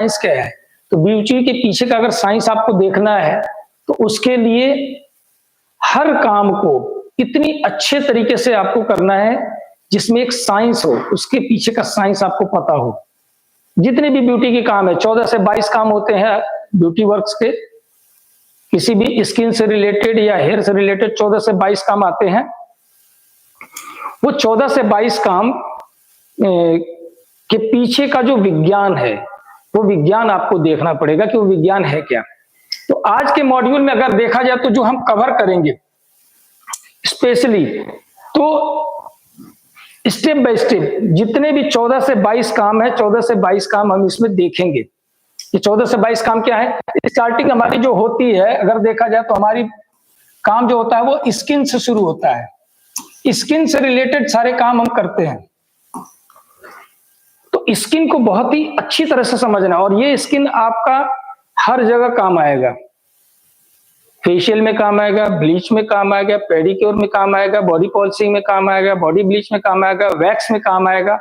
Science क्या है। तो ब्यूटी के पीछे का अगर साइंस आपको देखना है तो उसके लिए हर काम को इतनी अच्छे तरीके से आपको करना है जिसमें एक साइंस हो, उसके पीछे का साइंस आपको पता हो। जितने भी ब्यूटी के काम है, 14 से 22 काम होते हैं ब्यूटी वर्क्स के, किसी भी स्किन से रिलेटेड या हेयर से रिलेटेड 14 से 22 काम आते हैं। वो 14 से 22 काम के पीछे का जो विज्ञान है, वो विज्ञान आपको देखना पड़ेगा कि वो विज्ञान है क्या। तो आज के मॉड्यूल में अगर देखा जाए तो जो हम कवर करेंगे स्पेशली, तो स्टेप बाय स्टेप जितने भी 14 से 22 काम है, 14 से 22 काम हम इसमें देखेंगे कि 14 से 22 काम क्या है। स्टार्टिंग हमारी जो होती है, अगर देखा जाए तो हमारी काम जो होता है वो स्किन से शुरू होता है। स्किन से रिलेटेड सारे काम हम करते हैं। तो स्किन को बहुत ही अच्छी तरह से समझना, और ये स्किन आपका हर जगह काम आएगा। फेशियल में काम आएगा, ब्लीच में काम आएगा, पेडिक्योर में काम आएगा, बॉडी पॉलिशिंग में काम आएगा, बॉडी ब्लीच में काम आएगा, वैक्स में काम आएगा,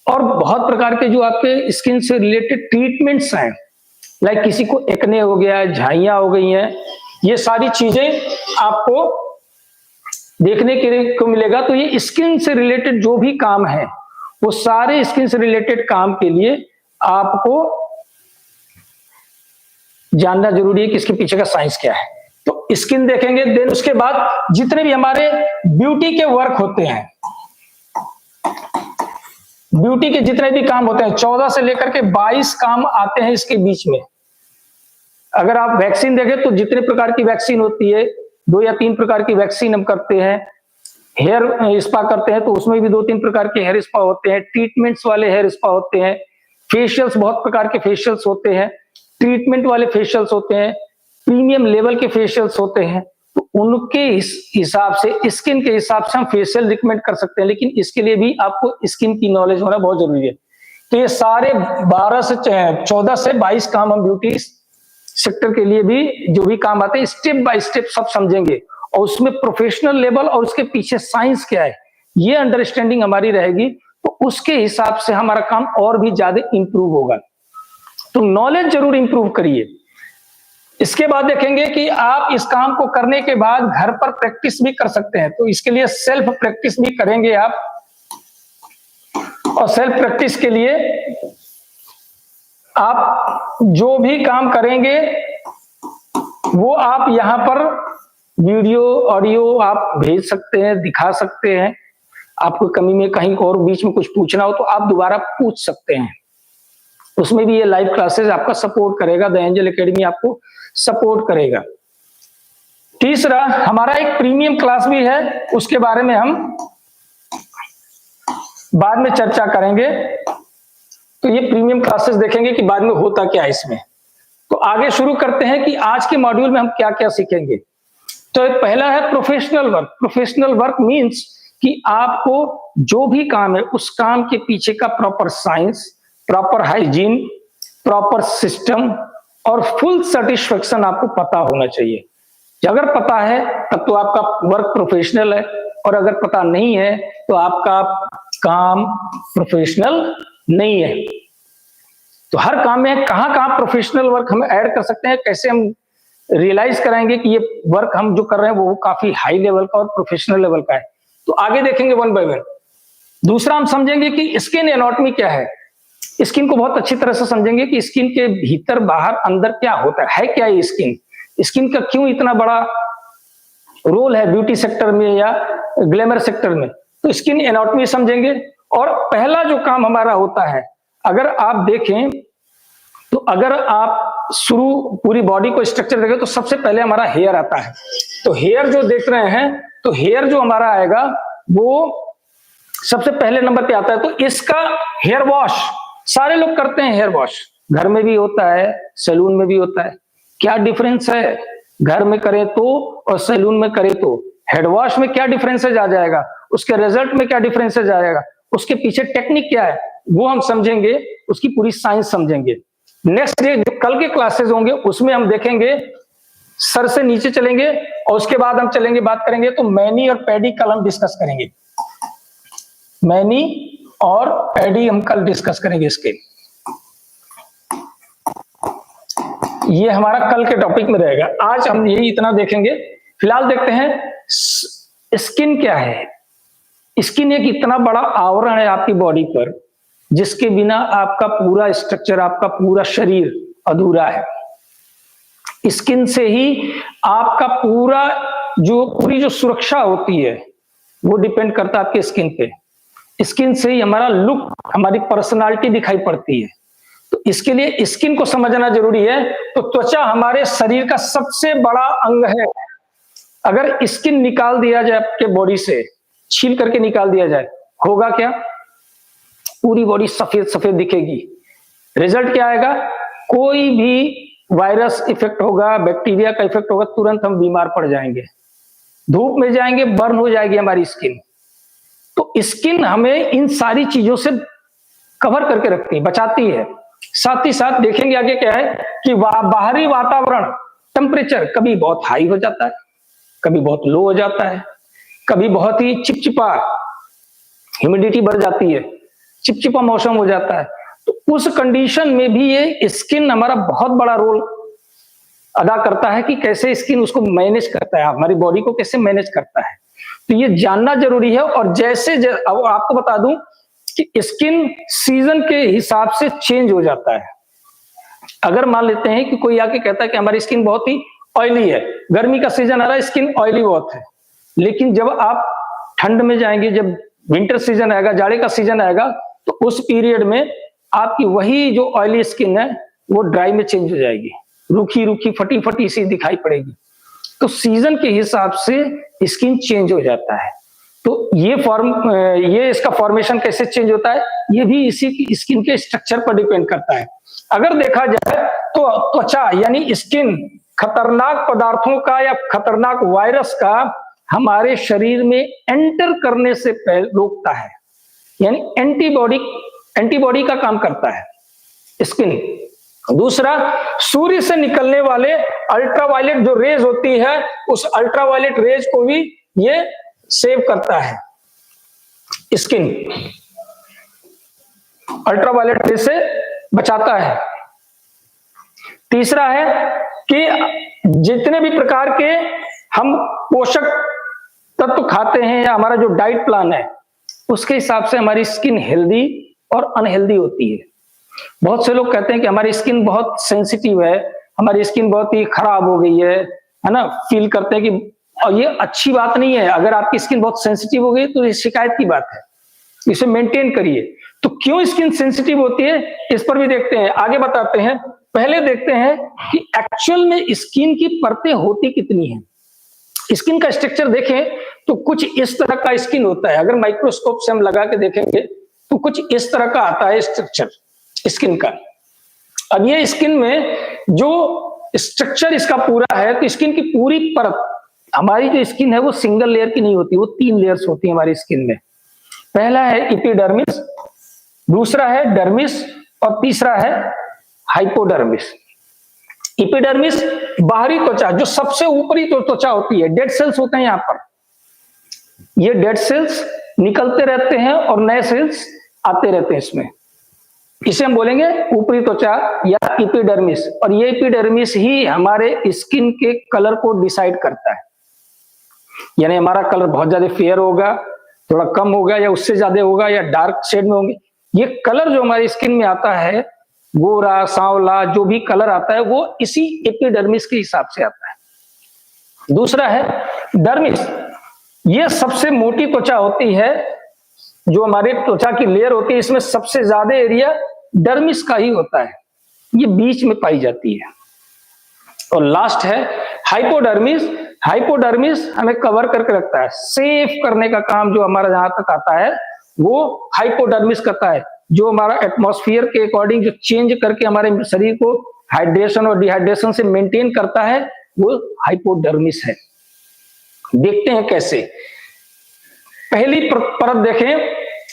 और बहुत प्रकार के जो आपके स्किन से रिलेटेड ट्रीटमेंट्स हैं, लाइक किसी को एक्ने हो गया, झाइयां हो गई हैं, ये सारी चीजें आपको देखने के लिए को मिलेगा। तो ये स्किन से रिलेटेड जो भी काम है, वो सारे स्किन से रिलेटेड काम के लिए आपको जानना जरूरी है कि इसके पीछे का साइंस क्या है। तो स्किन देखेंगे, देन उसके बाद जितने भी हमारे ब्यूटी के वर्क होते हैं, ब्यूटी के जितने भी काम होते हैं, 14 से लेकर के 22 काम आते हैं इसके बीच में। अगर आप वैक्सीन देखें तो जितने प्रकार की वैक्सीन होती है, 2 या 3 प्रकार की वैक्सीन हम करते हैं। हेयर स्पा करते हैं तो उसमें भी 2-3 प्रकार के हेयर स्पा होते हैं। ट्रीटमेंट्स वाले हेयर स्पा होते हैं। फेशियल्स, बहुत प्रकार के फेशियल्स होते हैं। ट्रीटमेंट वाले फेशियल्स होते हैं, प्रीमियम लेवल के फेशियल्स होते हैं। तो उनके हिसाब से, स्किन के हिसाब से हम फेशियल रिकमेंड कर सकते हैं, लेकिन इसके लिए भी आपको स्किन की नॉलेज होना बहुत जरूरी है। तो ये सारे 14 से 22 काम हम ब्यूटी सेक्टर के लिए भी जो भी काम आते हैं, स्टेप बाय स्टेप सब समझेंगे, और उसमें प्रोफेशनल लेवल और उसके पीछे साइंस क्या है, ये अंडरस्टैंडिंग हमारी रहेगी। तो उसके हिसाब से हमारा काम और भी ज्यादा इंप्रूव होगा। तो नॉलेज जरूर इंप्रूव करिए। इसके बाद देखेंगे कि आप इस काम को करने के बाद घर पर प्रैक्टिस भी कर सकते हैं। तो इसके लिए सेल्फ प्रैक्टिस भी करेंगे आप, और सेल्फ प्रैक्टिस के लिए आप जो भी काम करेंगे वो आप यहां पर वीडियो, ऑडियो आप भेज सकते हैं, दिखा सकते हैं। आपको कमी में कहीं और बीच में कुछ पूछना हो तो आप दोबारा पूछ सकते हैं। उसमें भी ये लाइव क्लासेस आपका सपोर्ट करेगा, द एंजल एकेडमी आपको सपोर्ट करेगा। तीसरा, हमारा एक प्रीमियम क्लास भी है, उसके बारे में हम बाद में चर्चा करेंगे। तो ये प्रीमियम क्लासेस देखेंगे कि बाद में होता क्या है इसमें। तो आगे शुरू करते हैं कि आज के मॉड्यूल में हम क्या क्या सीखेंगे। तो पहला है professional work. Professional work means कि आपको जो भी काम है उस काम के पीछे का proper science, proper hygiene, proper system और फुल सेटिस्फेक्शन आपको पता होना चाहिए। अगर पता है तब तो आपका वर्क प्रोफेशनल है, और अगर पता नहीं है तो आपका काम प्रोफेशनल नहीं है। तो हर काम में कहां कहां प्रोफेशनल वर्क हम ऐड कर सकते हैं, कैसे हम रियलाइज कराएंगे कि ये वर्क हम जो कर रहे हैं वो काफी हाई लेवल का और प्रोफेशनल लेवल का है। तो आगे देखेंगे वन बाय वन। दूसरा, हम समझेंगे कि स्किन एनाटॉमी क्या है। स्किन को बहुत अच्छी तरह से समझेंगे कि स्किन के भीतर बाहर अंदर क्या होता है क्या ये स्किन, स्किन का क्यों इतना बड़ा रोल है ब्यूटी सेक्टर में या ग्लैमर सेक्टर में। तो स्किन एनाटॉमी समझेंगे। और पहला जो काम हमारा होता है, अगर आप देखें तो अगर आप शुरू पूरी बॉडी को स्ट्रक्चर देखें तो सबसे पहले हमारा हेयर आता है। तो हेयर जो देख रहे हैं, तो हेयर जो हमारा आएगा वो सबसे पहले नंबर पे आता है। तो इसका हेयर वॉश सारे लोग करते हैं। हेयर वॉश घर में भी होता है, सैलून में भी होता है। क्या डिफरेंस है घर में करें तो और सैलून में करें तो? हेड वॉश में क्या डिफरेंसेज आ जाएगा, उसके रिजल्ट में क्या डिफरेंसेज आ जाएगा, उसके पीछे टेक्निक क्या है, वो हम समझेंगे, उसकी पूरी साइंस समझेंगे। नेक्स्ट डे जो कल के क्लासेस होंगे उसमें हम देखेंगे, सर से नीचे चलेंगे, और उसके बाद हम चलेंगे, बात करेंगे तो मैनी और पैडी कल हम डिस्कस करेंगे। मैनी और पैडी हम कल डिस्कस करेंगे इसके। ये हमारा कल के टॉपिक में रहेगा। आज हम यही इतना देखेंगे। फिलहाल देखते हैं स्किन क्या है। स्किन एक इतना बड़ा आवरण है आपकी बॉडी पर, जिसके बिना आपका पूरा स्ट्रक्चर, आपका पूरा शरीर अधूरा है। स्किन से ही आपका पूरी जो सुरक्षा होती है वो डिपेंड करता है आपके स्किन पे। स्किन से ही हमारा लुक, हमारी पर्सनालिटी दिखाई पड़ती है। तो इसके लिए स्किन को समझना जरूरी है। तो त्वचा हमारे शरीर का सबसे बड़ा अंग है। अगर स्किन निकाल दिया जाए आपके बॉडी से, छील करके निकाल दिया जाए, होगा क्या? पूरी बॉडी सफेद सफेद दिखेगी। रिजल्ट क्या आएगा? कोई भी वायरस इफेक्ट होगा, बैक्टीरिया का इफेक्ट होगा, तुरंत हम बीमार पड़ जाएंगे। धूप में जाएंगे, बर्न हो जाएगी हमारी स्किन। तो स्किन हमें इन सारी चीजों से कवर करके रखती है, बचाती है। साथ ही साथ देखेंगे आगे क्या है कि बाहरी वातावरण, टेम्परेचर कभी बहुत हाई हो जाता है, कभी बहुत लो हो जाता है, कभी बहुत ही चिपचिपा, ह्यूमिडिटी बढ़ जाती है, चिपचिपा मौसम हो जाता है। तो उस कंडीशन में भी ये स्किन हमारा बहुत बड़ा रोल अदा करता है कि कैसे स्किन उसको मैनेज करता है, हमारी बॉडी को कैसे मैनेज करता है। तो ये जानना जरूरी है। और अब आपको बता दूं कि स्किन सीजन के हिसाब से चेंज हो जाता है। अगर मान लेते हैं कि कोई आके कहता है कि हमारी स्किन बहुत ही ऑयली है, गर्मी का सीजन आ रहा है, स्किन ऑयली बहुत है, लेकिन जब आप ठंड में जाएंगे, जब विंटर सीजन आएगा, जाड़े का सीजन आएगा, तो उस पीरियड में आपकी वही जो ऑयली स्किन है वो ड्राई में चेंज हो जाएगी, रूखी रूखी फटी फटी सी दिखाई पड़ेगी। तो सीजन के हिसाब से स्किन चेंज हो जाता है। तो ये इसका फॉर्मेशन कैसे चेंज होता है, ये भी इसी की स्किन के स्ट्रक्चर पर डिपेंड करता है। अगर देखा जाए तो त्वचा यानी स्किन खतरनाक पदार्थों का या खतरनाक वायरस का हमारे शरीर में एंटर करने से पहले रोकता है, यानी एंटीबॉडी का काम करता है स्किन। दूसरा, सूर्य से निकलने वाले अल्ट्रावायलेट जो रेज होती है, उस अल्ट्रावायलेट रेज को भी ये सेव करता है स्किन, अल्ट्रावायलेट रेज से बचाता है। तीसरा है कि जितने भी प्रकार के हम पोषक तत्व खाते हैं या हमारा जो डाइट प्लान है, उसके हिसाब से हमारी स्किन हेल्दी और अनहेल्दी होती है। बहुत से लोग कहते हैं कि हमारी स्किन बहुत सेंसिटिव है, हमारी स्किन बहुत ही खराब हो गई है ना, फील करते हैं कि, और ये अच्छी बात नहीं है। अगर आपकी स्किन बहुत सेंसिटिव हो गई तो ये शिकायत की बात है, इसे मेंटेन करिए। तो क्यों स्किन सेंसिटिव होती है, इस पर भी देखते हैं, आगे बताते हैं। पहले देखते हैं कि एक्चुअल में स्किन की परतें होती कितनी हैं। स्किन का स्ट्रक्चर देखें तो कुछ इस तरह का स्किन होता है। अगर माइक्रोस्कोप से हम लगा के देखेंगे तो कुछ इस तरह का आता है स्ट्रक्चर स्किन का। अब ये स्किन में जो स्ट्रक्चर इसका पूरा है, तो स्किन की पूरी परत, हमारी जो स्किन है वो सिंगल लेयर की नहीं होती, वो 3 लेयर्स होती है हमारी स्किन में। पहला है एपिडर्मिस, दूसरा है डर्मिस और तीसरा है हाइपोडर्मिस। एपिडर्मिस बाहरी त्वचा, जो सबसे ऊपरी त्वचा होती है, डेड सेल्स होते हैं यहाँ पर, ये डेड सेल्स निकलते रहते हैं और नए सेल्स आते रहते हैं इसमें, इसे हम बोलेंगे ऊपरी त्वचा या एपिडर्मिस। और ये एपिडर्मिस ही हमारे स्किन के कलर को डिसाइड करता है, यानी हमारा कलर बहुत ज्यादा फेयर होगा, थोड़ा कम होगा, या उससे ज्यादा होगा, या डार्क शेड में होंगे। ये कलर जो हमारी स्किन में आता है, गोरा, सांवला, जो भी कलर आता है वो इसी एपिडर्मिस के हिसाब से आता है। दूसरा है डर्मिस, ये सबसे मोटी त्वचा होती है, जो हमारे त्वचा की लेयर होती है, इसमें सबसे ज्यादा एरिया डर्मिस का ही होता है, ये बीच में पाई जाती है। और लास्ट है हाइपोडर्मिस। हाइपोडर्मिस हमें कवर करके रखता है, सेफ करने का काम जो हमारा जहां तक आता है वो हाइपोडर्मिस करता है, जो हमारा एटमॉस्फेयर के अकॉर्डिंग जो चेंज करके हमारे शरीर को हाइड्रेशन और डिहाइड्रेशन से मेंटेन करता है, वो हाइपोडर्मिस है। देखते हैं कैसे। पहली परत देखें,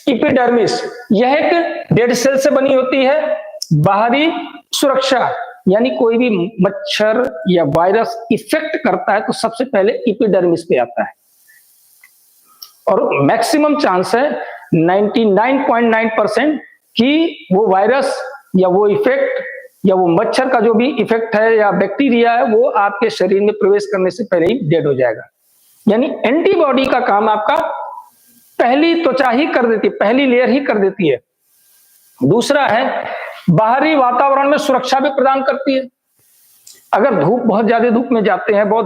एपिडर्मिस, यह एक डेड सेल से बनी होती है। बाहरी सुरक्षा, यानी कोई भी मच्छर या वायरस इफेक्ट करता है तो सबसे पहले एपिडर्मिस पे आता है, और मैक्सिमम चांस है 99.9% कि वो वायरस या वो इफेक्ट या वो मच्छर का जो भी इफेक्ट है या बैक्टीरिया है वो आपके शरीर में प्रवेश करने से पहले ही डेड हो जाएगा। यानी एंटीबॉडी का काम आपका पहली त्वचा ही कर देती है, पहली लेयर ही कर देती है। दूसरा है बाहरी वातावरण में सुरक्षा भी प्रदान करती है। अगर धूप, बहुत ज्यादा धूप में जाते हैं, बहुत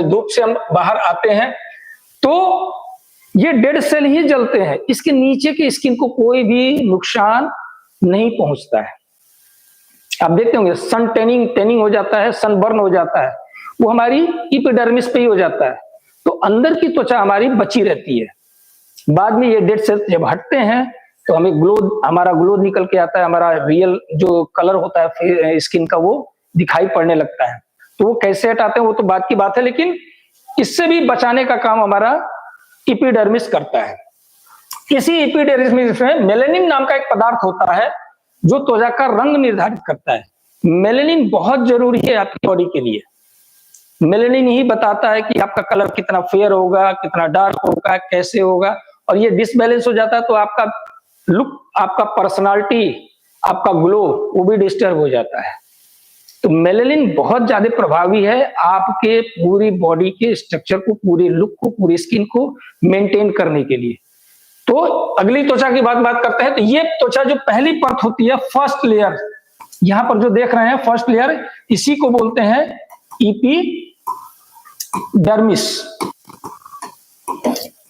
धूप से हम बाहर आते हैं तो ये डेड सेल ही जलते हैं, इसके नीचे की स्किन को कोई भी नुकसान नहीं पहुंचता है। आप देखते होंगे सन टेनिंग हो जाता है, सनबर्न हो जाता है, वो हमारी इपिडर्मिस पे ही हो जाता है, तो अंदर की त्वचा हमारी बची रहती है। बाद में ये डेड सेल जब हटते हैं तो हमें हमारा ग्लो निकल के आता है, हमारा रियल जो कलर होता है स्किन का वो दिखाई पड़ने लगता है। तो वो कैसे हटाते हैं वो तो बात की बात है, लेकिन इससे भी बचाने का काम हमारा इपिडर्मिस करता है। इसी एपिडर्मिस में मेलेनिन नाम का एक पदार्थ होता है जो त्वचा का रंग निर्धारित करता है। मेलेनिन बहुत जरूरी है आपकी बॉडी के लिए। मेलेनिन ही बताता है कि आपका कलर कितना फेयर होगा, कितना डार्क होगा, कैसे होगा, और ये डिसबैलेंस हो जाता है तो आपका लुक, आपका पर्सनालिटी, आपका ग्लो वो भी डिस्टर्ब हो जाता है। तो मेलेनिन बहुत ज्यादा प्रभावी है आपके पूरी बॉडी के स्ट्रक्चर को, पूरी लुक को, पूरी स्किन को मेंटेन करने के लिए। तो अगली त्वचा की बात करते हैं। तो ये त्वचा जो पहली परत होती है, फर्स्ट लेयर, यहां पर जो देख रहे हैं फर्स्ट लेयर, इसी को बोलते हैं इपिडर्मिस।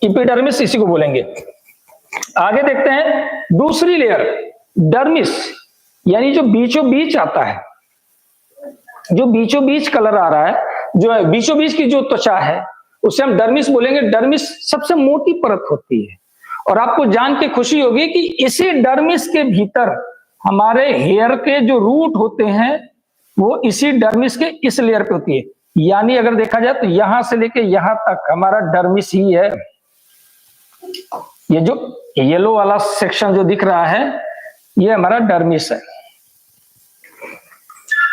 इपिडर्मिस इसी को बोलेंगे। आगे देखते हैं दूसरी लेयर डर्मिस, यानी जो बीचों बीच आता है, जो बीचों बीच कलर आ रहा है, जो है बीचों बीच की जो त्वचा है उसे हम डर्मिस बोलेंगे। डर्मिस सबसे मोटी परत होती है और आपको जान के खुशी होगी कि इसी डर्मिस के भीतर हमारे हेयर के जो रूट होते हैं वो इसी डर्मिस के इस लेयर पे होती है। यानी अगर देखा जाए तो यहां से लेके यहां तक हमारा डर्मिस ही है। ये जो येलो वाला सेक्शन जो दिख रहा है ये हमारा डर्मिस है।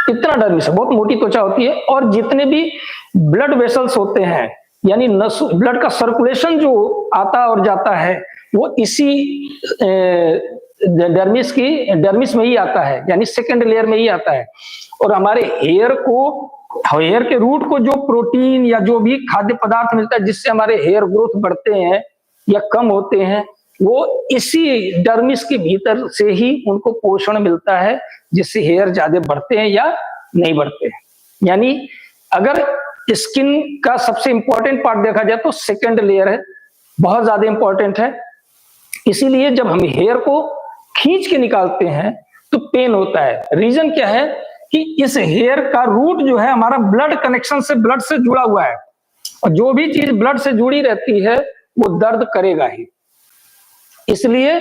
इतना डर्मिस है, बहुत मोटी त्वचा होती है। और जितने भी ब्लड वेसल्स होते हैं, यानी ब्लड का सर्कुलेशन जो आता और जाता है वो इसी डर्मिस में ही आता है, यानी सेकंड लेयर में ही आता है। और हमारे हेयर के रूट को जो प्रोटीन या जो भी खाद्य पदार्थ मिलता है जिससे हमारे हेयर ग्रोथ बढ़ते हैं या कम होते हैं, वो इसी डर्मिस के भीतर से ही उनको पोषण मिलता है, जिससे हेयर ज्यादा बढ़ते हैं या नहीं बढ़ते हैं। यानी अगर स्किन का सबसे इंपॉर्टेंट पार्ट देखा जाए तो सेकंड लेयर है, बहुत ज्यादा इंपॉर्टेंट है। इसीलिए जब हम हेयर को खींच के निकालते हैं तो पेन होता है। रीजन क्या है कि इस हेयर का रूट जो है हमारा ब्लड कनेक्शन से, ब्लड से जुड़ा हुआ है, और जो भी चीज ब्लड से जुड़ी रहती है वो दर्द करेगा ही। इसलिए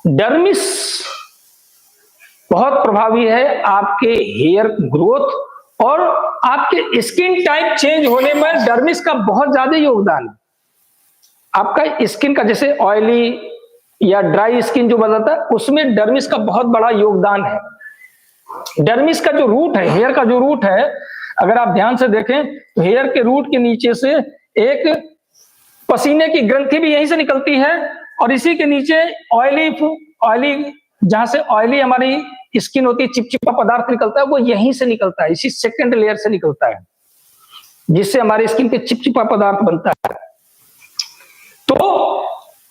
डर्मिस बहुत प्रभावी है आपके हेयर ग्रोथ और आपके स्किन टाइप चेंज होने में डर्मिस का बहुत ज्यादा योगदान है। आपका स्किन का जैसे ऑयली या ड्राई स्किन जो बदलता है उसमें डर्मिस का बहुत बड़ा योगदान है। डर्मिस का जो रूट है, हेयर का जो रूट है, अगर आप ध्यान से देखें तो हेयर के रूट के नीचे से एक पसीने की ग्रंथि भी यहीं से निकलती है, और इसी के नीचे ऑयली जहां से ऑयली हमारी स्किन होती है, चिपचिपा पदार्थ निकलता है, वो यहीं से निकलता है, इसी सेकंड लेयर से निकलता है, जिससे हमारे स्किन पे चिपचिपा पदार्थ बनता है। तो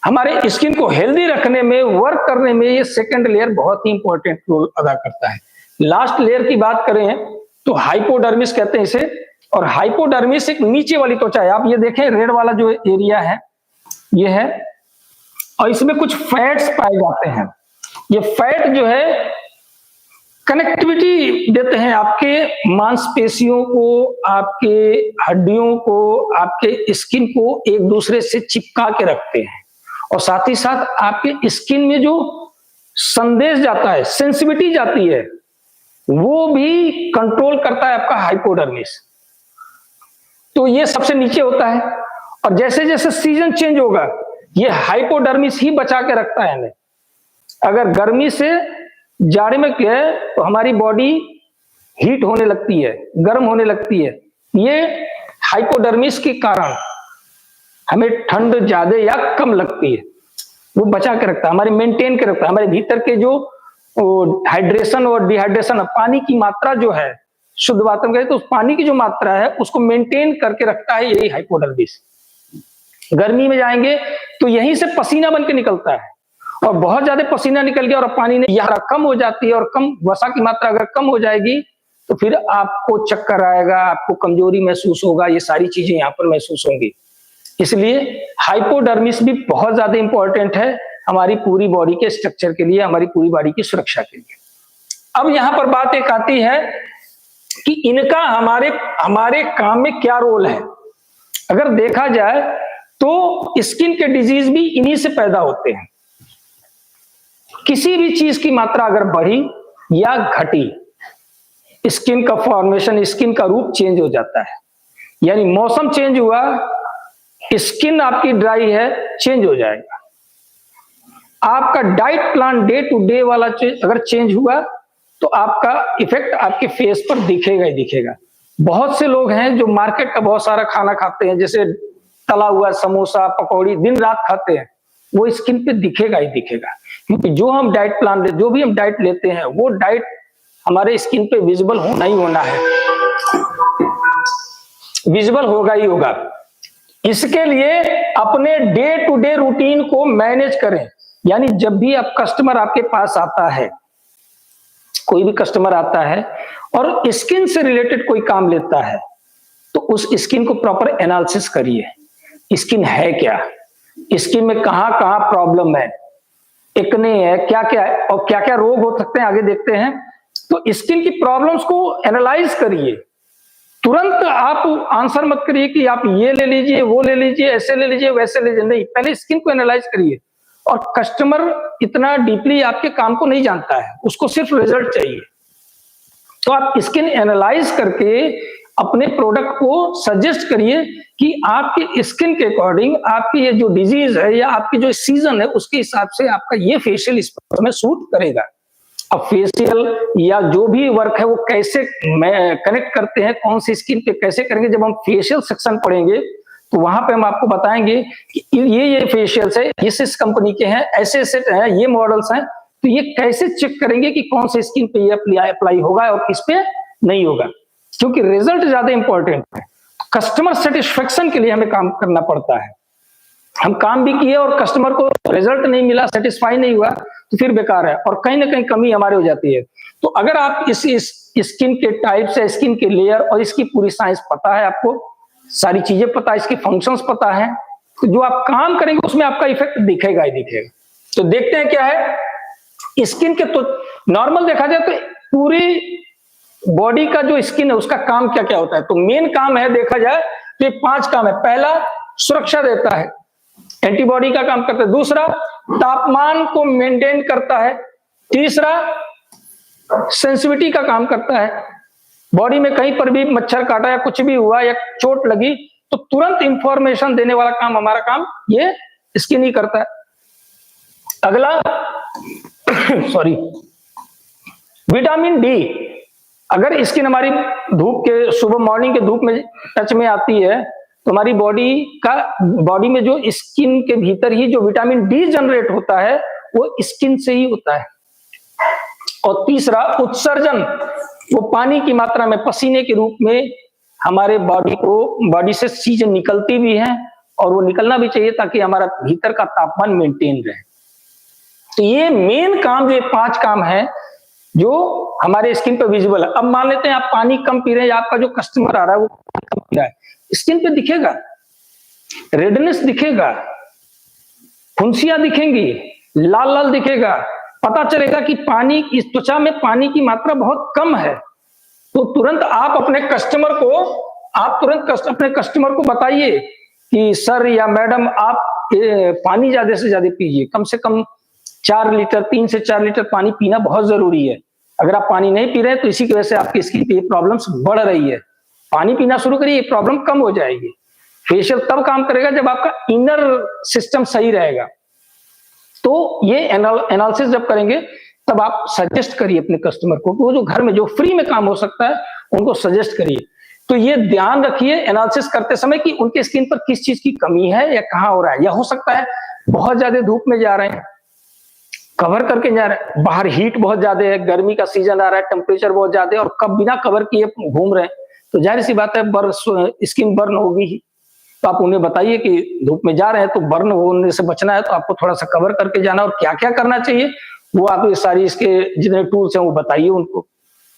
हमारे स्किन को हेल्दी रखने में, वर्क करने में ये सेकंड लेयर बहुत ही इंपॉर्टेंट रोल अदा करता है। लास्ट लेयर की बात करें तो हाइपोडर्मिस कहते हैं इसे, और हाइपोडर्मिस एक नीचे वाली त्वचा है। आप ये देखें रेड वाला जो एरिया है ये है, और इसमें कुछ फैट्स पाए जाते हैं। ये फैट जो है कनेक्टिविटी देते हैं आपके मांसपेशियों को, आपके हड्डियों को, आपके स्किन को एक दूसरे से चिपका के रखते हैं, और साथ ही साथ आपके स्किन में जो संदेश जाता है, सेंसिटिविटी जाती है, वो भी कंट्रोल करता है आपका हाइपोडर्मिस। तो ये सबसे नीचे होता है, और जैसे जैसे सीजन चेंज होगा ये हाइपोडर्मिस ही बचा के रखता है हमें। अगर गर्मी से जाड़े में क्या है तो हमारी बॉडी हीट होने लगती है, गर्म होने लगती है, ये हाइपोडर्मिस के कारण हमें ठंड ज्यादा या कम लगती है, वो बचा के रखता है, हमारे मेंटेन के रखता है, हमारे भीतर के जो हाइड्रेशन और डिहाइड्रेशन, पानी की मात्रा जो है, शुद्ध बात में कहें तो उस पानी की जो मात्रा है उसको मेंटेन करके रखता है यही हाइपोडर्मिस। गर्मी में जाएंगे तो यहीं से पसीना बन के निकलता है, और बहुत ज्यादा पसीना निकल गया और पानी ने यहाँ कम हो जाती है, और कम वसा की मात्रा अगर कम हो जाएगी तो फिर आपको चक्कर आएगा, आपको कमजोरी महसूस होगा, ये सारी चीजें यहाँ पर महसूस होंगी। इसलिए हाइपोडर्मिस भी बहुत ज्यादा इंपॉर्टेंट है हमारी पूरी बॉडी के स्ट्रक्चर के लिए, हमारी पूरी बॉडी की सुरक्षा के लिए। अब यहां पर बात एक आती है कि इनका हमारे काम में क्या रोल है। अगर देखा जाए तो स्किन के डिजीज भी इन्हीं से पैदा होते हैं। किसी भी चीज की मात्रा अगर बढ़ी या घटी, स्किन का फॉर्मेशन, स्किन का रूप चेंज हो जाता है। यानी मौसम चेंज हुआ, स्किन आपकी ड्राई है, चेंज हो जाएगा। आपका diet plan day to day वाला अगर चेंज हुआ तो आपका इफेक्ट आपके फेस पर दिखेगा ही दिखेगा। बहुत से लोग हैं जो मार्केट का बहुत सारा खाना खाते हैं, जैसे तला हुआ समोसा पकौड़ी दिन रात खाते हैं, वो स्किन पे दिखेगा ही दिखेगा, क्योंकि जो भी हम डाइट लेते हैं वो डाइट हमारे स्किन पे विजिबल होना ही होना है, विजिबल होगा ही होगा। इसके लिए अपने डे टू डे रूटीन को मैनेज करें। यानी जब भी आप कस्टमर आपके पास आता है, कोई भी कस्टमर आता है और स्किन से रिलेटेड कोई काम लेता है, तो उस स्किन को प्रॉपर एनालिसिस करिए। स्किन है क्या, स्किन में कहां कहां प्रॉब्लम है, एक्ने है, क्या क्या है और क्या क्या रोग हो सकते हैं, आगे देखते हैं। तो स्किन की प्रॉब्लम्स को एनालाइज करिए। तुरंत आप आंसर मत करिए कि आप ये ले लीजिए, वो ले लीजिए, ऐसे ले लीजिए, वैसे ले लीजिए, नहीं, पहले स्किन को एनालाइज करिए। और कस्टमर इतना डीपली आपके काम को नहीं जानता है, उसको सिर्फ रिजल्ट चाहिए। तो आप स्किन एनालाइज करके अपने प्रोडक्ट को सजेस्ट करिए कि आपके स्किन के अकॉर्डिंग आपकी ये जो डिजीज है या आपकी जो सीजन है उसके हिसाब से आपका ये फेशियल इस पर में सूट करेगा। अब फेशियल या जो भी वर्क है वो कैसे कनेक्ट करते हैं, कौन सी स्किन पे कैसे करेंगे, जब हम फेशियल सेक्शन पढ़ेंगे तो वहां पे हम आपको बताएंगे कि ये फेशियल्स है, इस कंपनी के हैं, ऐसे ऐसे हैं, ये मॉडल्स हैं, तो ये कैसे चेक करेंगे कि कौन से स्किन पे ये अप्लाई होगा और किस पे नहीं होगा, क्योंकि रिजल्ट ज्यादा इंपॉर्टेंट है। कस्टमर सेटिस्फेक्शन के लिए हमें काम करना पड़ता है। हम काम भी किए और कस्टमर को रिजल्ट नहीं मिला, सेटिस्फाई नहीं हुआ, तो फिर बेकार है और कहीं ना कहीं कमी हमारे हो जाती है। तो अगर आप इस स्किन के टाइप से, स्किन के लेयर और इसकी पूरी साइंस पता है, आपको सारी चीजें पता है, इसके फंक्शंस पता है, तो जो आप काम करेंगे उसमें आपका इफेक्ट दिखेगा ही दिखेगा। तो देखते हैं क्या है स्किन के। तो नॉर्मल देखा जाए तो पूरी बॉडी का जो स्किन है उसका काम क्या क्या होता है, तो मेन काम है देखा जाए तो ये 5 काम है। पहला, सुरक्षा देता है, एंटीबॉडी का काम करता है। दूसरा, तापमान को मेंटेन करता है। तीसरा, सेंसिटिविटी का काम करता है। बॉडी में कहीं पर भी मच्छर काटा या कुछ भी हुआ या चोट लगी तो तुरंत इंफॉर्मेशन देने वाला काम हमारा काम ये स्किन ही करता है। अगला सॉरी, विटामिन डी। अगर स्किन हमारी धूप के, सुबह मॉर्निंग के धूप में टच में आती है तो हमारी बॉडी में जो स्किन के भीतर ही जो विटामिन डी जनरेट होता है वो स्किन से ही होता है। और तीसरा, उत्सर्जन, वो पानी की मात्रा में पसीने के रूप में हमारे बॉडी से चीजें निकलती भी हैं और वो निकलना भी चाहिए ताकि हमारा भीतर का तापमान मेंटेन रहे। तो ये मेन काम, जो ये 5 काम है जो हमारे स्किन पे विजिबल है। अब मान लेते हैं आप पानी कम पी रहे हैं या आपका जो कस्टमर आ रहा है वो कम पी रहा है, स्किन पे दिखेगा, रेडनेस दिखेगा, फुंसियां दिखेंगी, लाल लाल दिखेगा, पता चलेगा कि पानी, इस त्वचा में पानी की मात्रा बहुत कम है। तो तुरंत आप अपने कस्टमर को बताइए कि सर या मैडम आप पानी ज्यादा से ज्यादा पीजिए, कम से कम 4 लीटर, 3 से 4 लीटर पानी पीना बहुत जरूरी है। अगर आप पानी नहीं पी रहे हैं तो इसी की वजह से आपकी स्किन पे प्रॉब्लम्स बढ़ रही है। पानी पीना शुरू करिए, ये प्रॉब्लम कम हो जाएगी। फेशियल तब काम करेगा जब आपका इनर सिस्टम सही रहेगा। तो ये एनालिसिस जब करेंगे तब आप सजेस्ट करिए अपने कस्टमर को, वो जो घर में जो फ्री में काम हो सकता है उनको सजेस्ट करिए। तो ये ध्यान रखिए एनालिसिस करते समय कि उनके स्किन पर किस चीज की कमी है या कहाँ हो रहा है। या हो सकता है बहुत ज्यादा धूप में जा रहे हैं, कवर करके जा रहे हैं, बाहर हीट बहुत ज्यादा है, गर्मी का सीजन आ रहा है, टेम्परेचर बहुत ज्यादा है, और कब बिना कवर किए घूम रहे हैं, तो जाहिर सी बात है स्किन बर्न होगी ही। तो आप उन्हें बताइए कि धूप में जा रहे हैं तो बर्न होने से बचना है तो आपको थोड़ा सा कवर करके जाना, और क्या क्या करना चाहिए वो आप ये सारी इसके जितने टूल्स हैं वो बताइए उनको,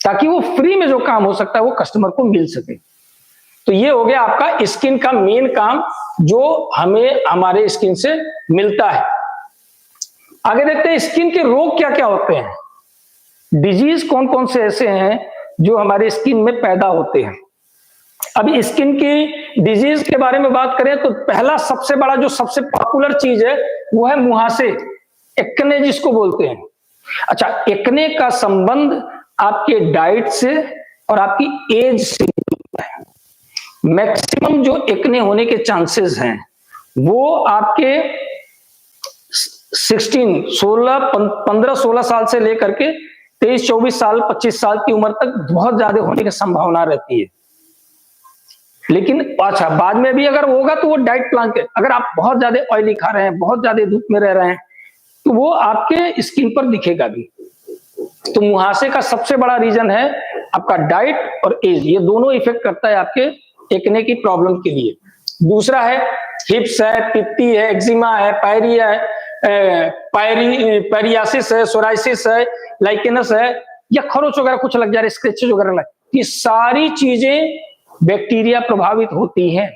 ताकि वो फ्री में जो काम हो सकता है वो कस्टमर को मिल सके। तो ये हो गया आपका स्किन का मेन काम जो हमें हमारे स्किन से मिलता है। आगे देखते हैं स्किन के रोग क्या क्या होते हैं, डिजीज कौन कौन से ऐसे हैं जो हमारे स्किन में पैदा होते हैं। अभी स्किन की डिजीज के बारे में बात करें तो पहला सबसे बड़ा जो सबसे पॉपुलर चीज है वो है मुहासे, एक्ने जिसको बोलते हैं। अच्छा, एक्ने का संबंध आपके डाइट से और आपकी एज से है। मैक्सिमम जो एक्ने होने के चांसेस हैं वो आपके 15-16 साल से लेकर के 23-24 साल 25 साल की उम्र तक बहुत ज्यादा होने की संभावना रहती है। लेकिन अच्छा, बाद में भी अगर होगा तो वो डाइट प्लान के, अगर आप बहुत ज्यादा ऑयली खा रहे हैं, बहुत ज्यादा धूप में रह रहे हैं, तो वो आपके स्किन पर दिखेगा भी। तो मुहासे का सबसे बड़ा रीजन है आपका डाइट और एज, ये दोनों इफेक्ट करता है आपके एक्ने की प्रॉब्लम के लिए। दूसरा है हिप्स है, पित्ती है, एक्जिमा है, पायरिया है, पायरियासिस है, सोराइसिस है, लाइकेनस है, या खरोच वगैरह कुछ लग जा रहे, स्क्रैचेस वगैरह लग, ये सारी चीजें बैक्टीरिया प्रभावित होती हैं।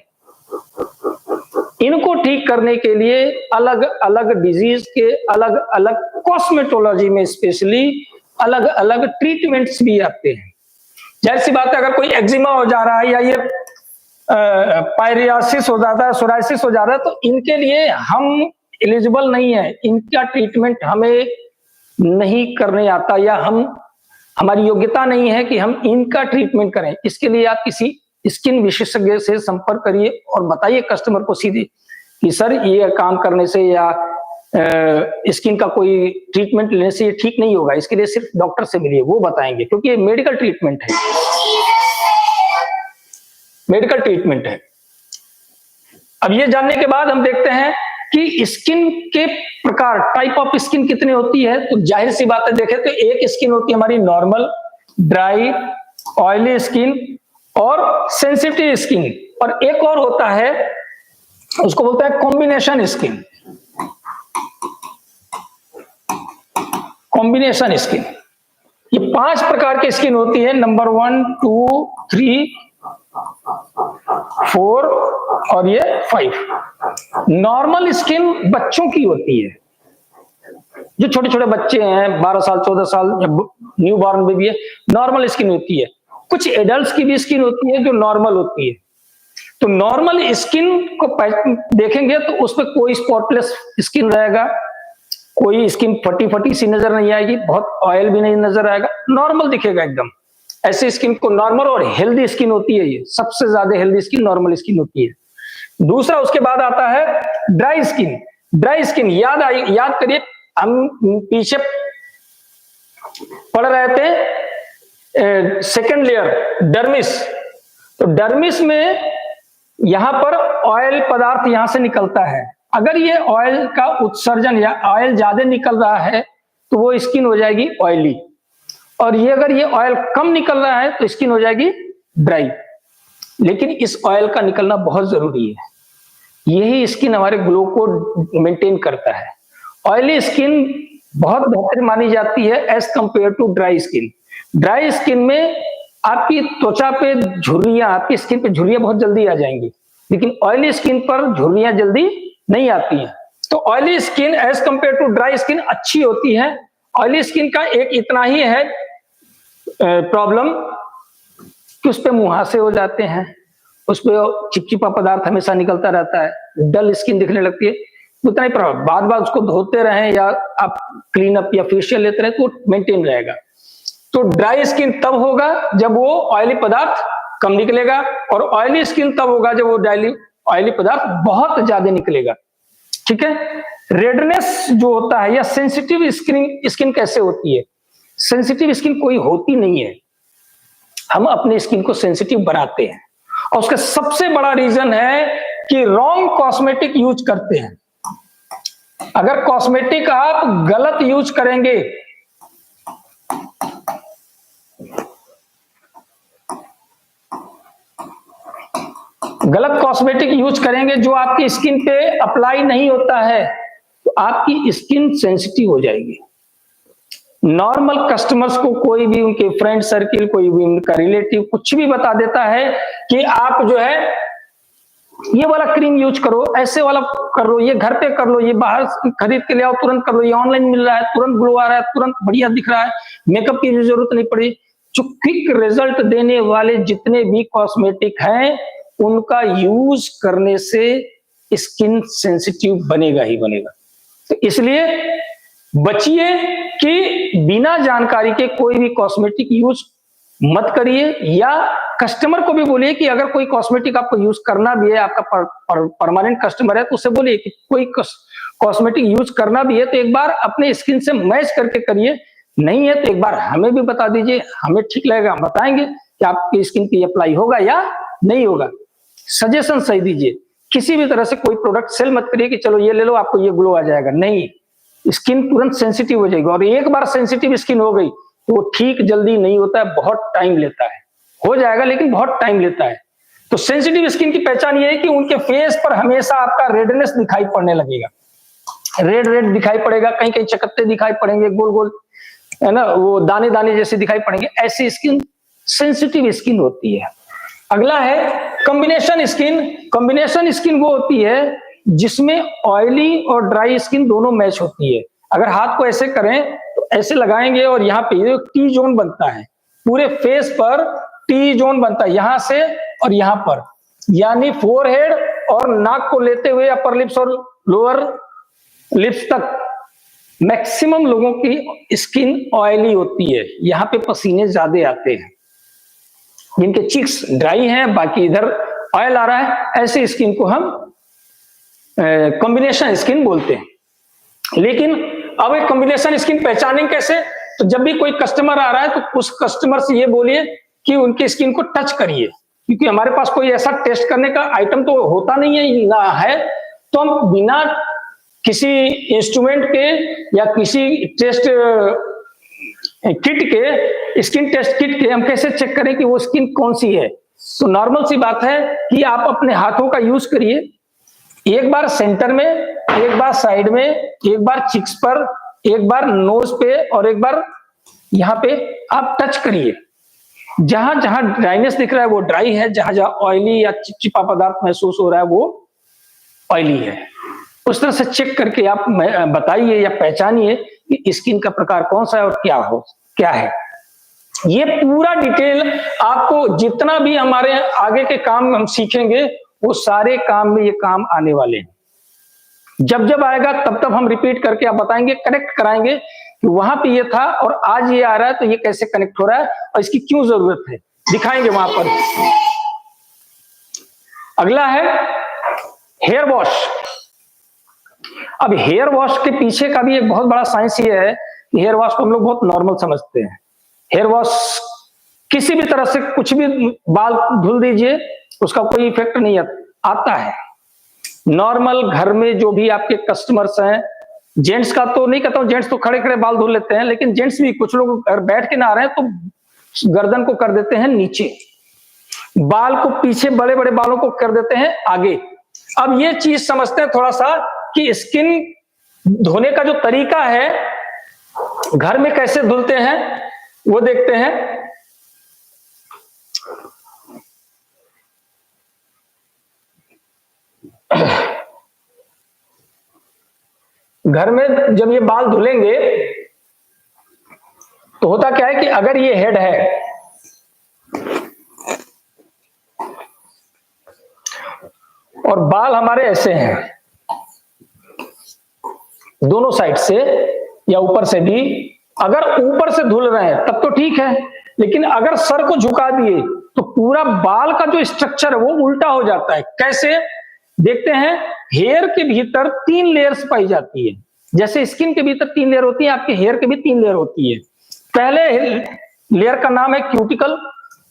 इनको ठीक करने के लिए अलग अलग डिजीज के अलग अलग कॉस्मेटोलॉजी में स्पेशली अलग अलग ट्रीटमेंट्स भी आते हैं। जैसी बात है, अगर कोई एक्जिमा हो जा रहा है या ये पायरियासिस हो जाता है, सोराइसिस हो जा रहा है, तो इनके लिए हम एलिजिबल नहीं है, इनका ट्रीटमेंट हमें नहीं करने आता, या हमारी योग्यता नहीं है कि हम इनका ट्रीटमेंट करें। इसके लिए आप किसी स्किन विशेषज्ञ से संपर्क करिए और बताइए कस्टमर को सीधे कि सर ये काम करने से या स्किन का कोई ट्रीटमेंट लेने से ये ठीक नहीं होगा, इसके लिए सिर्फ डॉक्टर से मिलिए, वो बताएंगे, क्योंकि ये मेडिकल ट्रीटमेंट है, मेडिकल ट्रीटमेंट है। अब ये जानने के बाद हम देखते हैं कि स्किन के प्रकार, टाइप ऑफ स्किन कितनी होती है। तो जाहिर सी बात है, देखें तो एक स्किन होती है हमारी नॉर्मल, ड्राई, ऑयली स्किन और सेंसिटिव स्किन, और एक और होता है उसको बोलते हैं कॉम्बिनेशन स्किन। कॉम्बिनेशन स्किन, ये 5 प्रकार की स्किन होती है, नंबर 1, 2, 3, 4 और ये 5। नॉर्मल स्किन बच्चों की होती है, जो छोटे छोटे बच्चे हैं 12 साल 14 साल, न्यू बॉर्न बेबी है, नॉर्मल स्किन होती है। कुछ एडल्ट्स की भी स्किन होती है जो नॉर्मल होती है। तो नॉर्मल स्किन को देखेंगे तो उसमें कोई स्पॉटलेस स्किन रहेगा, कोई स्किन फटी फटी सी नजर नहीं आएगी, बहुत ऑयल भी नहीं नजर आएगा, नॉर्मल दिखेगा एकदम। ऐसी स्किन को नॉर्मल और हेल्दी स्किन होती है, ये सबसे ज्यादा हेल्दी स्किन नॉर्मल स्किन होती है। दूसरा उसके बाद आता है ड्राई स्किन। ड्राई स्किन याद करिए, हम पीछे पढ़ रहे थे सेकेंड लेयर डर्मिस। तो डर्मिस में यहां पर ऑयल पदार्थ यहां से निकलता है, अगर ये ऑयल का उत्सर्जन या ऑयल ज्यादा निकल रहा है तो वो स्किन हो जाएगी ऑयली, और ये अगर ये ऑयल कम निकल रहा है तो स्किन हो जाएगी ड्राई। लेकिन इस ऑयल का निकलना बहुत जरूरी है, यही स्किन हमारे ग्लो को मेंटेन करता है। ऑयली स्किन बहुत बेहतर मानी जाती है as compare to dry skin. Dry skin में आपकी त्वचा पे झुर्रियां, आपकी स्किन पे झुर्रियां बहुत जल्दी आ जाएंगी, लेकिन ऑयली स्किन पर झुर्रियां जल्दी नहीं आती हैं। तो oily skin as compare to dry skin अच्छी होती है। ऑयली स्किन का एक इतना ही है प्रॉब्लम कि उस पे मुहासे हो जाते हैं, उस पे चिपचिपा पदार्थ हमेशा निकलता रहता है, डल स्किन दिखने लगती है। उतना ही प्रॉब्लम, बार बार उसको धोते रहें या आप क्लीन अप या फेशियल लेते रहें तो मेंटेन रहेगा। तो ड्राई स्किन तब होगा जब वो ऑयली पदार्थ कम निकलेगा, और ऑयली स्किन तब होगा जब वो ऑयली पदार्थ बहुत ज्यादा निकलेगा। ठीक है। रेडनेस जो होता है या सेंसिटिव स्किन कैसे होती है? सेंसिटिव स्किन कोई होती नहीं है, हम अपने स्किन को सेंसिटिव बनाते हैं, और उसका सबसे बड़ा रीजन है कि रॉन्ग कॉस्मेटिक यूज करते हैं। अगर कॉस्मेटिक आप गलत यूज करेंगे, गलत कॉस्मेटिक यूज करेंगे जो आपकी स्किन पे अप्लाई नहीं होता है, तो आपकी स्किन सेंसिटिव हो जाएगी। नॉर्मल कस्टमर्स को कोई भी उनके फ्रेंड सर्किल, कोई भी उनका रिलेटिव कुछ भी बता देता है कि आप जो है ये वाला क्रीम यूज करो, ऐसे वाला कर लो, ये घर पे कर लो, ये बाहर खरीद के ले आओ तुरंत कर लो, ये ऑनलाइन मिल रहा है, तुरंत ग्लो आ रहा है, तुरंत बढ़िया दिख रहा है, मेकअप की भी जरूरत नहीं पड़ी। जो क्विक रिजल्ट देने वाले जितने भी कॉस्मेटिक हैं, उनका यूज करने से स्किन सेंसिटिव बनेगा ही बनेगा। तो इसलिए बचिए कि बिना जानकारी के कोई भी कॉस्मेटिक यूज मत करिए, या कस्टमर को भी बोलिए कि अगर कोई कॉस्मेटिक आपको यूज करना भी है, आपका परमानेंट कस्टमर है, तो उसे बोलिए कि कोई कॉस्मेटिक यूज करना भी है तो एक बार अपने स्किन से मैच करके करिए, नहीं है तो एक बार हमें भी बता दीजिए, हमें ठीक लगेगा, हम बताएंगे कि आपकी स्किन पे अप्लाई होगा या नहीं होगा। सजेशन सही दीजिए, किसी भी तरह से कोई प्रोडक्ट सेल मत करिए कि चलो ये ले लो आपको ये ग्लो आ जाएगा, नहीं, स्किन तुरंत सेंसिटिव हो जाएगी, और एक बार सेंसिटिव स्किन हो गई तो वो ठीक जल्दी नहीं होता है, बहुत टाइम लेता है, हो जाएगा लेकिन बहुत टाइम लेता है। तो सेंसिटिव स्किन की पहचान ये है कि उनके फेस पर हमेशा आपका रेडनेस दिखाई पड़ने लगेगा, रेड रेड दिखाई पड़ेगा, कहीं कहीं चकत्ते दिखाई पड़ेंगे, गोल गोल है ना, वो दाने दाने जैसे दिखाई पड़ेंगे, ऐसी स्किन सेंसिटिव स्किन होती है। अगला है कॉम्बिनेशन स्किन। कॉम्बिनेशन स्किन वो होती है जिसमें ऑयली और ड्राई स्किन दोनों मैच होती है। अगर हाथ को ऐसे करें तो ऐसे लगाएंगे और यहाँ पे टी जोन बनता है, पूरे फेस पर टी जोन बनता है, यहां से और यहां पर, यानी फोरहेड और नाक को लेते हुए अपर लिप्स और लोअर लिप्स तक मैक्सिमम लोगों की स्किन ऑयली होती है, यहाँ पे पसीने ज्यादा आते हैं, जिनके चिक्स ड्राई हैं बाकी इधर ऑयल आ रहा है, ऐसे स्किन को हम कॉम्बिनेशन स्किन बोलते हैं। लेकिन अब एक कॉम्बिनेशन स्किन पहचानेंगे कैसे? तो जब भी कोई कस्टमर आ रहा है तो उस कस्टमर से ये बोलिए कि उनकी स्किन को टच करिए, क्योंकि हमारे पास कोई ऐसा टेस्ट करने का आइटम तो होता नहीं है, ना है, तो हम बिना किसी इंस्ट्रूमेंट के या किसी टेस्ट किट के, स्किन टेस्ट किट के हम कैसे चेक करें कि वो स्किन कौन सी है? तो नॉर्मल सी बात है कि आप अपने हाथों का यूज करिए, एक बार सेंटर में, एक बार साइड में, एक बार चिक्स पर, एक बार नोज पे और एक बार यहाँ पे आप टच करिए। जहां जहां ड्राइनेस दिख रहा है वो ड्राई है, जहां जहां ऑयली या चिपचिपा पदार्थ महसूस हो रहा है वो ऑयली है। उस तरह से चेक करके आप बताइए या पहचानिए कि स्किन का प्रकार कौन सा है और क्या है। ये पूरा डिटेल आपको जितना भी हमारे आगे के काम हम सीखेंगे वो सारे काम में ये काम आने वाले हैं। जब जब आएगा तब तब हम रिपीट करके आप बताएंगे, कनेक्ट कराएंगे कि वहां पे ये था और आज ये आ रहा है तो ये कैसे कनेक्ट हो रहा है और इसकी क्यों जरूरत है, दिखाएंगे वहां पर। अगला है हेयर वॉश। अब हेयर वॉश के पीछे का भी एक बहुत बड़ा साइंस ये है कि हेयर वॉश को हम लोग बहुत नॉर्मल समझते हैं। हेयर वॉश किसी भी तरह से कुछ भी बाल धुल दीजिए उसका कोई इफेक्ट नहीं आता है। नॉर्मल घर में जो भी आपके कस्टमर्स हैं, जेंट्स का तो नहीं कहता हूं, जेंट्स तो खड़े खड़े बाल धुल लेते हैं, लेकिन जेंट्स भी कुछ लोग अगर बैठ के ना आ रहे हैं तो गर्दन को कर देते हैं नीचे, बाल को पीछे, बड़े बड़े बालों को कर देते हैं आगे। अब ये चीज समझते हैं थोड़ा सा कि स्किन धोने का जो तरीका है घर में कैसे धुलते हैं वो देखते हैं। घर में जब ये बाल धुलेंगे तो होता क्या है कि अगर ये हेड है और बाल हमारे ऐसे हैं दोनों साइड से या ऊपर से भी, अगर ऊपर से धुल रहे हैं तब तो ठीक है, लेकिन अगर सर को झुका दिए तो पूरा बाल का जो स्ट्रक्चर है वो उल्टा हो जाता है। कैसे देखते हैं? हेयर के भीतर 3 लेयर्स पाई जाती है, जैसे स्किन के भीतर 3 लेयर होती है, आपके हेयर के भी 3 लेयर होती है। पहले लेयर का नाम है क्यूटिकल,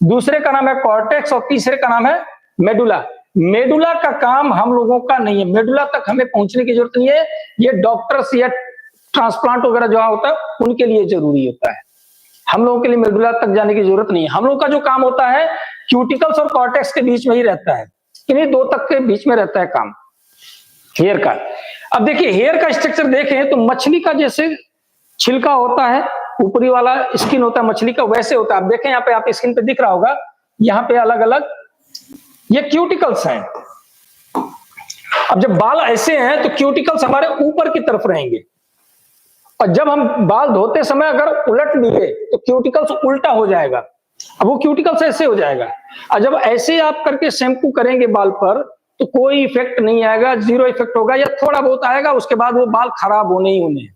दूसरे का नाम है कॉर्टेक्स और तीसरे का नाम है मेडुला। मेडुला का काम हम लोगों का नहीं है, मेडुला तक हमें पहुंचने की जरूरत नहीं है। ये डॉक्टर्स या ट्रांसप्लांट वगैरह जो होता है उनके लिए जरूरी होता है, हम लोगों के लिए मेडुला तक जाने की जरूरत नहीं है। हम लोगों का जो काम होता है क्यूटिकल्स और कॉर्टेक्स के बीच में ही रहता है, इन्हीं दो तक के बीच में रहता है काम हेयर का। अब देखिए हेयर का स्ट्रक्चर देखें तो मछली का जैसे छिलका होता है, ऊपरी वाला स्किन होता है मछली का, वैसे होता है। आप देखें यहाँ पे, आप स्किन पे दिख रहा होगा, यहाँ पे अलग अलग ये क्यूटिकल्स हैं। अब जब बाल ऐसे हैं तो क्यूटिकल्स हमारे ऊपर की तरफ रहेंगे, और जब हम बाल धोते समय अगर उलट दिए तो क्यूटिकल्स उल्टा हो जाएगा, अब वो क्यूटिकल्स ऐसे हो जाएगा। और जब ऐसे आप करके शैम्पू करेंगे बाल पर तो कोई इफेक्ट नहीं आएगा, जीरो इफेक्ट होगा, या थोड़ा बहुत आएगा, उसके बाद वो बाल खराब होने ही होने।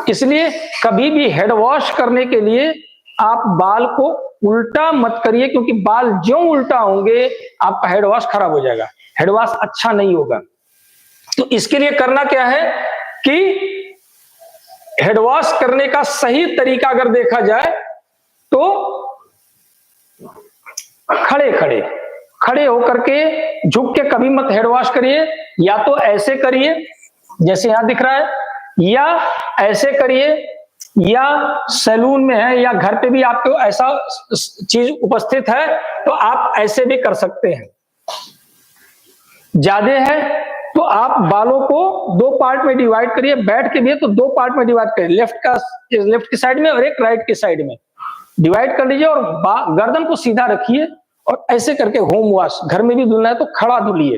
इसलिए कभी भी हेड वॉश करने के लिए आप बाल को उल्टा मत करिए, क्योंकि बाल ज्यों उल्टा होंगे आपका हेड वॉश खराब हो जाएगा, हेड वॉश अच्छा नहीं होगा। तो इसके लिए करना क्या है कि हेड वॉश करने का सही तरीका अगर देखा जाए तो खड़े खड़े खड़े होकर के, झुक के कभी मत हेड वॉश करिए, या तो ऐसे करिए जैसे यहां दिख रहा है, या ऐसे करिए, या सैलून में है या घर पे भी आपको ऐसा चीज उपस्थित है तो आप ऐसे भी कर सकते हैं। ज्यादा है तो आप बालों को दो पार्ट में डिवाइड करिए, बैठ के भी है तो दो पार्ट में डिवाइड करिए, लेफ्ट की साइड में और एक राइट की साइड में डिवाइड कर लीजिए, और गर्दन को सीधा रखिए और ऐसे करके होम वॉश, घर में भी धुलना है तो खड़ा धुलिए।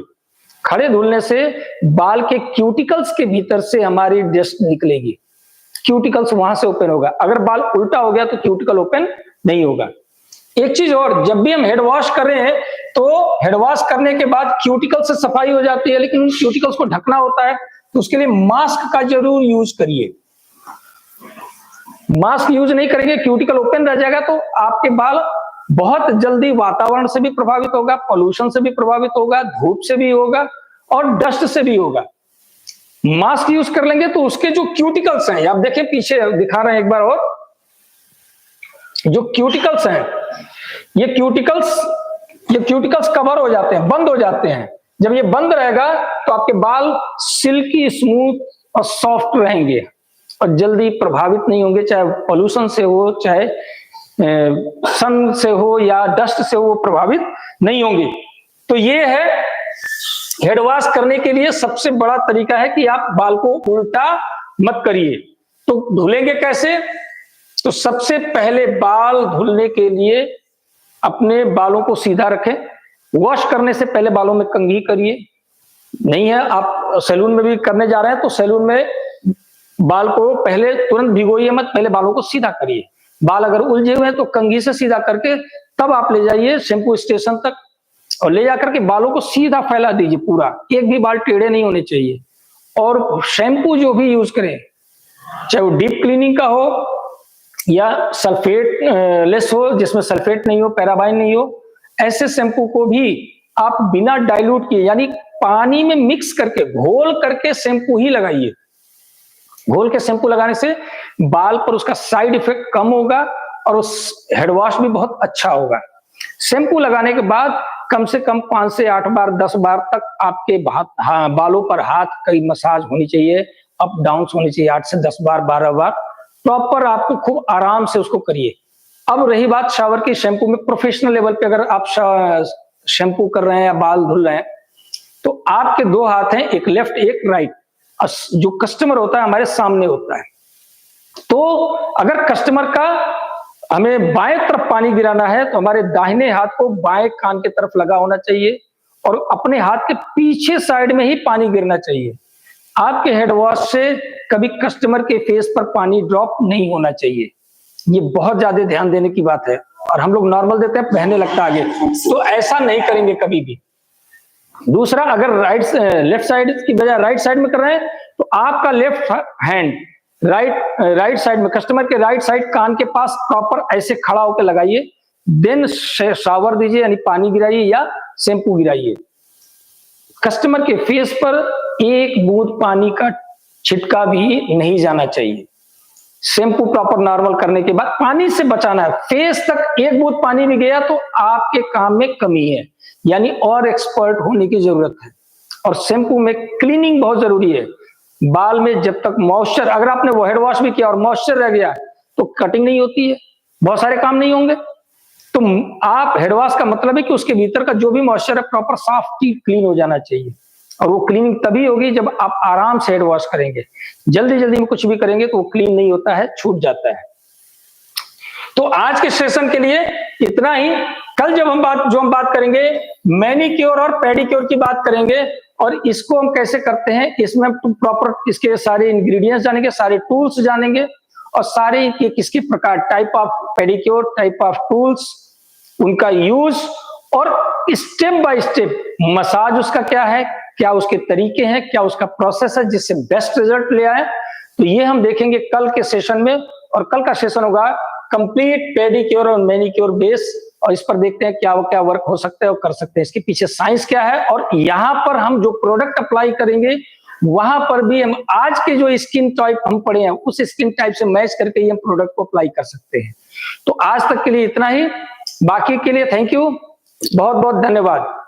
खड़े धुलने से बाल के क्यूटिकल्स के भीतर से हमारी डस्ट निकलेगी, क्यूटिकल्स वहां से ओपन होगा। अगर बाल उल्टा हो गया तो क्यूटिकल ओपन नहीं होगा। एक चीज और, जब भी हम हेड वॉश कर रहे हैं तो हेड वॉश करने के बाद क्यूटिकल से सफाई हो जाती है, लेकिन उन क्यूटिकल्स को ढकना होता है, तो उसके लिए मास्क का जरूर यूज करिए। मास्क यूज नहीं करेंगे, क्यूटिकल ओपन रह जाएगा तो आपके बाल बहुत जल्दी वातावरण से भी प्रभावित होगा, पोल्यूशन से भी प्रभावित होगा, धूप से भी होगा और डस्ट से भी होगा। मास्क यूज कर लेंगे तो उसके जो क्यूटिकल्स हैं, आप देखें पीछे दिखा रहे हैं एक बार और, जो क्यूटिकल्स हैं ये क्यूटिकल्स कवर हो जाते हैं, बंद हो जाते हैं। जब ये बंद रहेगा तो आपके बाल सिल्की, स्मूथ और सॉफ्ट रहेंगे और जल्दी प्रभावित नहीं होंगे, चाहे पोल्यूशन से हो, चाहे सन से हो या डस्ट से हो, प्रभावित नहीं होंगे। तो ये है हेड वॉश करने के लिए सबसे बड़ा तरीका है कि आप बाल को उल्टा मत करिए। तो धुलेंगे कैसे? तो सबसे पहले बाल धुलने के लिए अपने बालों को सीधा रखें, वॉश करने से पहले बालों में कंघी करिए। नहीं है आप सैलून में भी करने जा रहे हैं तो सैलून में बाल को पहले तुरंत भिगोइए मत, पहले बालों को सीधा करिए। बाल अगर उलझे हुए हैं तो कंघी से सीधा करके तब आप ले जाइए शैम्पू स्टेशन तक, और ले जाकर के बालों को सीधा फैला दीजिए पूरा, एक भी बाल टेढ़े नहीं होने चाहिए। और शैम्पू जो भी यूज करें, चाहे वो डीप क्लीनिंग का हो या सल्फेट लेस हो, जिसमें सल्फेट नहीं हो, पैराबाइन नहीं हो, ऐसे शैम्पू को भी आप बिना डाइल्यूट किए, यानी पानी में मिक्स करके, घोल करके शैम्पू ही लगाइए। घोल के शैम्पू लगाने से बाल पर उसका साइड इफेक्ट कम होगा और उस हेड वॉश भी बहुत अच्छा होगा। शैम्पू लगाने के बाद कम से कम 5 से 8 बार, 10 बार तक आपके बालों पर हाथ की मसाज होनी चाहिए, अप डाउन होनी चाहिए, 8 से 10 बार, 12 बार प्रॉपर आपको खूब आराम से उसको करिए। अब रही बात शावर की, शैम्पू में प्रोफेशनल लेवल पे अगर आप शैम्पू कर रहे हैं या बाल धुल रहे हैं तो आपके 2 हाथ हैं, एक लेफ्ट एक राइट। जो कस्टमर होता है हमारे सामने होता है, तो अगर कस्टमर का हमें बाएं तरफ पानी गिराना है तो हमारे दाहिने हाथ को बाएं कान की तरफ लगा होना चाहिए और अपने हाथ के पीछे साइड में ही पानी गिरना चाहिए। आपके हेड वॉश से कभी कस्टमर के फेस पर पानी ड्रॉप नहीं होना चाहिए, ये बहुत ज्यादा ध्यान देने की बात है। और हम लोग नॉर्मल देते हैं, बहने लगता आगे, तो ऐसा नहीं करेंगे कभी भी। दूसरा, अगर लेफ्ट साइड की बजाय राइट साइड में कर रहे हैं तो आपका लेफ्ट हैंड राइट साइड में, कस्टमर के राइट साइड कान के पास प्रॉपर ऐसे खड़ा होकर लगाइए, देन शावर दीजिए, यानी पानी गिराइए या शैम्पू गिराइए। कस्टमर के फेस पर एक बूंद पानी का छिटका भी नहीं जाना चाहिए। शैम्पू प्रॉपर नॉर्मल करने के बाद पानी से बचाना है। फेस तक एक बूंद पानी भी गया तो आपके काम में कमी है। यानी और एक्सपर्ट होने की जरूरत है। और शैम्पू में क्लीनिंग बहुत जरूरी है। बाल में जब तक मॉइस्चर, अगर आपने वो हेड वॉश भी किया और मॉइस्चर रह गया तो कटिंग नहीं होती है, बहुत सारे काम नहीं होंगे। तो आप हेड वॉश का मतलब है कि उसके भीतर का जो भी मॉइस्चर है प्रॉपर साफ क्लीन हो जाना चाहिए। और वो क्लीनिंग तभी होगी जब आप आराम से हेड वॉश करेंगे। जल्दी जल्दी में कुछ भी करेंगे तो वो क्लीन नहीं होता है, छूट जाता है। तो आज के सेशन के लिए इतना ही। कल जब हम बात करेंगे मैनीक्योर और पेडिक्योर की बात करेंगे, और इसको हम कैसे करते हैं, इसमें प्रॉपर इसके सारे इंग्रेडिएंट्स जानेंगे, सारे टूल्स जानेंगे, और सारे किसके प्रकार, type of pedicure, type of tools, उनका यूज, और स्टेप बाय स्टेप मसाज उसका क्या है, क्या उसके तरीके हैं, क्या उसका प्रोसेस है जिससे बेस्ट रिजल्ट ले आए। तो ये हम देखेंगे कल के सेशन में। और कल का सेशन होगा कंप्लीट पेडिक्योर और मैनिक्योर बेस, और इस पर देखते हैं क्या क्या वर्क हो सकता है और कर सकते हैं, इसके पीछे साइंस क्या है, और यहाँ पर हम जो प्रोडक्ट अप्लाई करेंगे वहां पर भी हम आज के जो स्किन टाइप हम पढ़े हैं उस स्किन टाइप से मैच करके ही हम प्रोडक्ट को अप्लाई कर सकते हैं। तो आज तक के लिए इतना ही, बाकी के लिए थैंक यू, बहुत बहुत धन्यवाद।